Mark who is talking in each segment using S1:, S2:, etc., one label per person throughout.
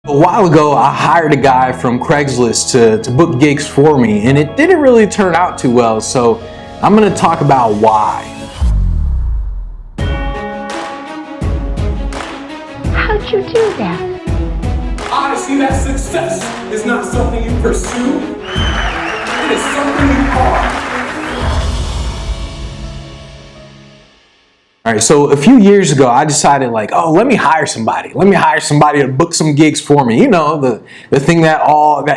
S1: A while ago, I hired a guy from Craigslist to book gigs for me, and it didn't really turn out too well, so I'm going to talk about why.
S2: How'd you do that?
S3: Honestly, that success is not something you pursue. It is something you are.
S1: All right, so a few years ago, I decided let me hire somebody. Let me hire somebody to book some gigs for me. You know, the thing that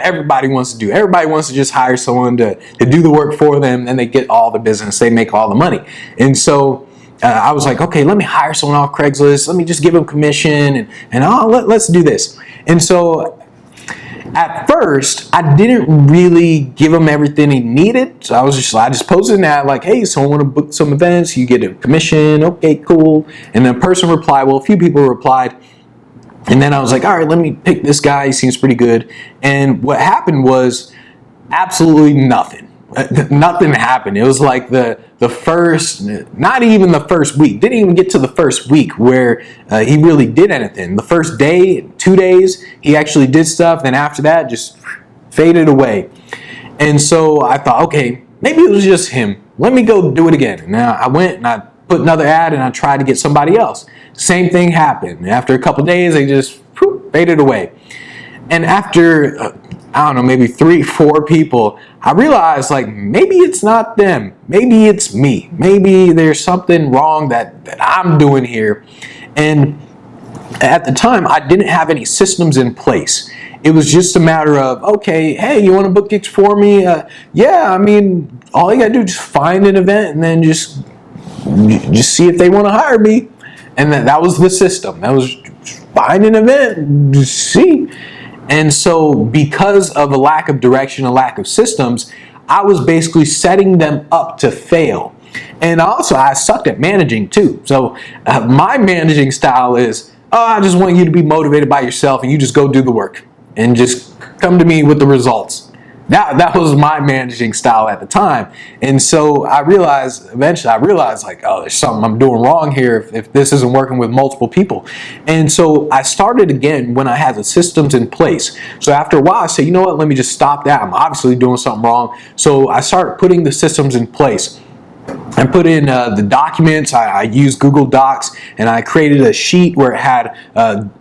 S1: everybody wants to do. Everybody wants to just hire someone to do the work for them, and they get all the business. They make all the money. And so I was like, okay, let me hire someone off Craigslist. Let me just give them commission, and let's do this. And so at first, I didn't really give him everything he needed. So I just posted an ad like, hey, someone want to book some events, you get a commission, okay, cool. And the person replied, well, a few people replied. And then I was like, all right, let me pick this guy, he seems pretty good. And what happened was absolutely nothing. Nothing happened. It was like the first, not even the first week, didn't even get to the first week where he really did anything. The first day, 2 days, he actually did stuff. Then after that, just faded away. And so I thought, okay, maybe it was just him. Let me go do it again. Now I went and I put another ad and I tried to get somebody else. Same thing happened. After a couple days, they just faded away. And after, I don't know, maybe 3-4 people, I realized maybe it's not them. Maybe it's me. Maybe there's something wrong that I'm doing here. And at the time, I didn't have any systems in place. It was just a matter of, okay, hey, you want to book gigs for me? Yeah, I mean, all you got to do is just find an event and then just see if they want to hire me. And that was the system. That was find an event, just see. And so because of a lack of direction, a lack of systems, I was basically setting them up to fail. And also, I sucked at managing too. So my managing style is, I just want you to be motivated by yourself and you just go do the work and just come to me with the results. That was my managing style at the time. And so eventually I realized there's something I'm doing wrong here if this isn't working with multiple people. And so I started again when I had the systems in place. So after a while I said, you know what, let me just stop that. I'm obviously doing something wrong. So I started putting the systems in place. I put in the documents. I used Google Docs, and I created a sheet where it had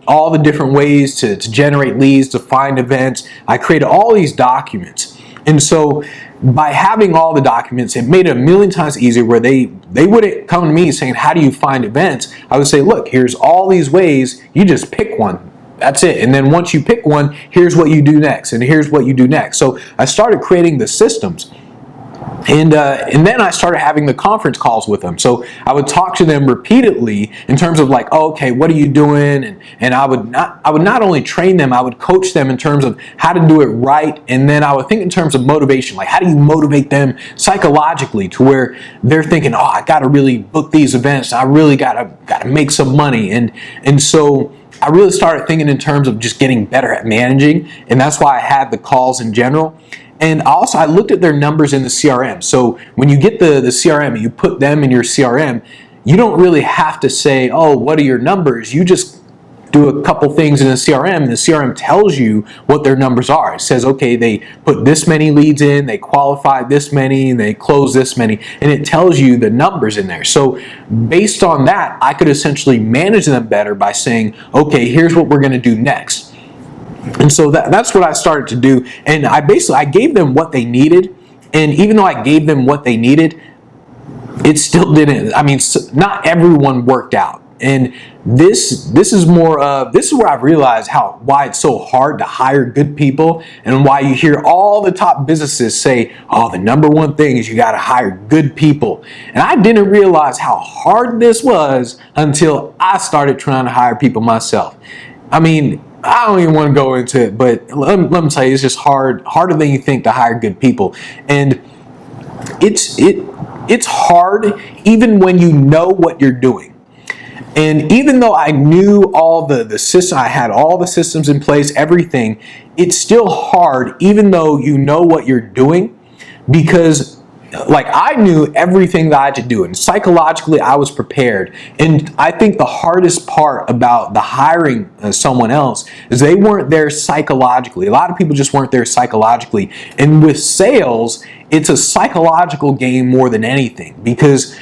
S1: all the different ways to generate leads, to find events. I created all these documents. And so by having all the documents, it made it a million times easier where they wouldn't come to me saying, how do you find events? I would say, look, here's all these ways. You just pick one. That's it. And then once you pick one, here's what you do next, and here's what you do next. So I started creating the systems. And then I started having the conference calls with them. So I would talk to them repeatedly in terms of okay, what are you doing? And I would not only train them, I would coach them in terms of how to do it right. And then I would think in terms of motivation, how do you motivate them psychologically to where they're thinking, I got to really book these events. I really got to make some money. And so I really started thinking in terms of just getting better at managing. And that's why I had the calls in general. And also, I looked at their numbers in the CRM. So when you get the CRM and you put them in your CRM, you don't really have to say, what are your numbers? You just do a couple things in the CRM, and the CRM tells you what their numbers are. It says, okay, they put this many leads in, they qualified this many, and they closed this many, and it tells you the numbers in there. So based on that, I could essentially manage them better by saying, okay, here's what we're going to do next. And so that's what I started to do. And I gave them what they needed. And even though I gave them what they needed, it still didn't. I mean, not everyone worked out. And this is where I've realized why it's so hard to hire good people, and why you hear all the top businesses say, the number one thing is you got to hire good people. And I didn't realize how hard this was until I started trying to hire people myself. I mean, I don't even want to go into it, but let me tell you, it's just harder than you think to hire good people. And it's hard even when you know what you're doing. And even though I knew all the system, I had all the systems in place, everything, it's still hard even though you know what you're doing, because like I knew everything that I had to do, and psychologically I was prepared. And I think the hardest part about the hiring someone else is they weren't there psychologically. A lot of people just weren't there psychologically. And with sales, it's a psychological game more than anything, because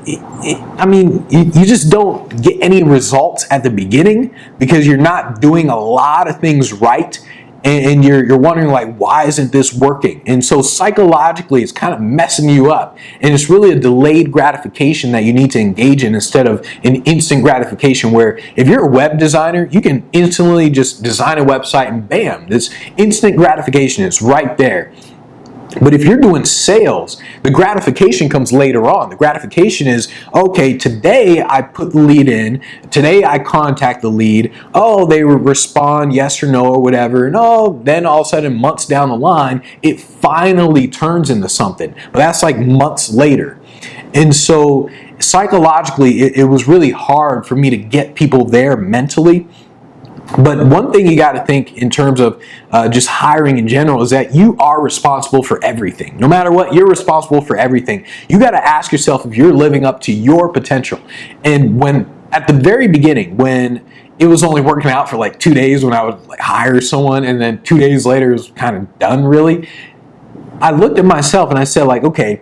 S1: you just don't get any results at the beginning because you're not doing a lot of things right. And you're wondering, like, why isn't this working? And so psychologically, it's kind of messing you up. And it's really a delayed gratification that you need to engage in instead of an instant gratification, where if you're a web designer, you can instantly just design a website and bam, this instant gratification is right there. But if you're doing sales, the gratification comes later on. The gratification is, okay, today I put the lead in. Today I contact the lead. Oh, they respond yes or no or whatever. And then all of a sudden, months down the line, it finally turns into something. But that's like months later. And so psychologically, it was really hard for me to get people there mentally. But one thing you got to think in terms of just hiring in general is that you are responsible for everything. No matter what, you're responsible for everything. You got to ask yourself if you're living up to your potential. And when at the very beginning, when it was only working out for like 2 days, when I would like hire someone and then 2 days later it was kind of done really, I looked at myself and I said, like, okay,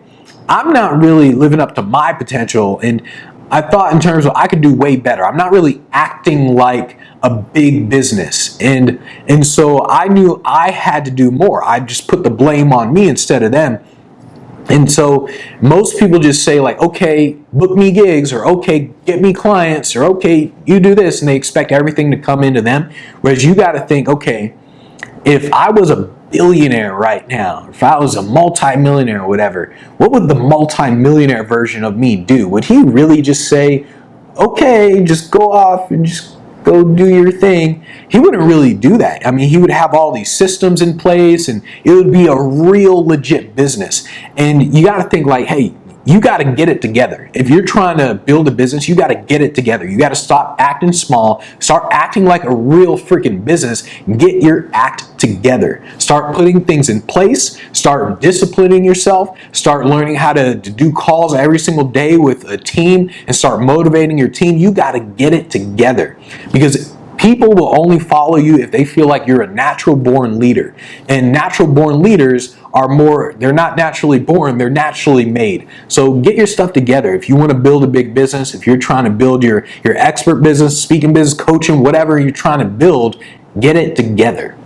S1: I'm not really living up to my potential. And I thought in terms of I could do way better. I'm not really acting like a big business. And so I knew I had to do more. I just put the blame on me instead of them. And so most people just say, like, okay, book me gigs, or okay, get me clients, or okay, you do this, and they expect everything to come into them. Whereas you got to think, okay, if I was a billionaire right now, if I was a multi-millionaire or whatever, what would the multi-millionaire version of me do? Would he really just say, okay, just go off and just go do your thing? He wouldn't really do that. I mean, he would have all these systems in place and it would be a real legit business. And you got to think, like, hey, you got to get it together. If you're trying to build a business, you got to get it together. You got to stop acting small, start acting like a real freaking business, get your act together. Start putting things in place, start disciplining yourself, start learning how to do calls every single day with a team, and start motivating your team. You got to get it together, because people will only follow you if they feel like you're a natural born leader. And natural born leaders they're not naturally born, they're naturally made. So get your stuff together. If you want to build a big business, if you're trying to build your expert business, speaking business, coaching, whatever you're trying to build, get it together.